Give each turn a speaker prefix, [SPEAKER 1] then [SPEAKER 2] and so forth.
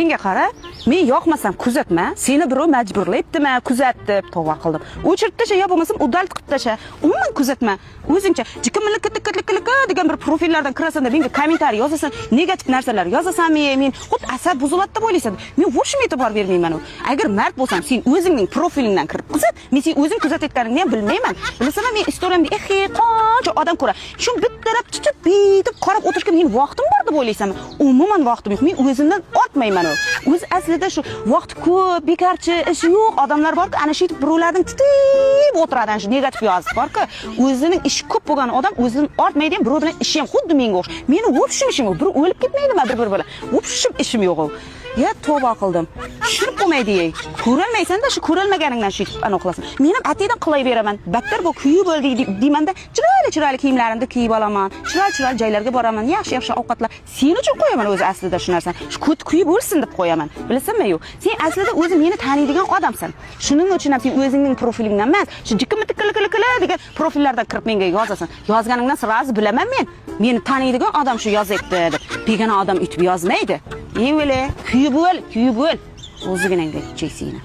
[SPEAKER 1] Menga qara, men yoqmasam kuzatma, seni birov majburlayaptimi, kuzatib, tova qildim. O'chirib tasha, yo bo'lmasam udalt qilib tasha. Umuman kuzatma. O'zingcha jiqimlik degan bir profillardan kirasan da menga kommentariy yozasan, negativ narsalar yozasanmi, men xuddi asab buzilyapti deb o'ylaysan. Men voshim e'tibor bermayman u. Agar mard bo'lsam, sen o'zingning profilingdan kirib kuzat, men sen o'zing kuzatayotganingni ham bilmayman. Bilasanmi, men storyamda qancha odam ko'ra. Shu bittarab tutib, bitib qarab o'tirishga men vaqtim bor deb o'ylaysanmi? Umuman vaqtim yo'q. Men o'zimdan ortmayman u. O'z aslida shu vaqt ko'p, bekarchi, ish yo'q odamlar bor-ku, ana shu birovlarning titib o'tiradi, ana shu negativ yozib bor-ku. O'zining ishi ko'p bo'lgan odam o'zidan ortmaydigan birov bilan ishi ham xuddi menga o'xsh. Meni o'pishim ishim yo'q. Bir o'lib ketmaydimi bir bilan. O'pishim ishim yo'q u. Ya tavba qildim. Tushirib bo'lmaydi-ey. Ko'rolmaysan-da, shu ko'rolmaganingdan shu aniqlasan. Men ham ataydan qilay beraman. Battar bu kuyib bo'ldi deymanda, chiroyli kiyimlarimni kiyib olaman. Chiroyli joylarga boraman. Yaxshi ovqatlar. Sen uchun qo'yaman o'zi aslida shu narsani. Shu kuyib o'lsin deb qo'yaman. Bilasanmi yo'q? Sen aslida o'zi meni taniydigan odamsan. Shuning uchun ham sen o'zingning profilingdan emas, shu jiqimlik degan profillardan kirib menga yozasan. Yozganingdan sirazi bilaman men. Meni taniydigan odam shu yozyapti deb. Begona odam yutib yozmaydi. Evele, kuyib o'l. O'ziginangga cheksin.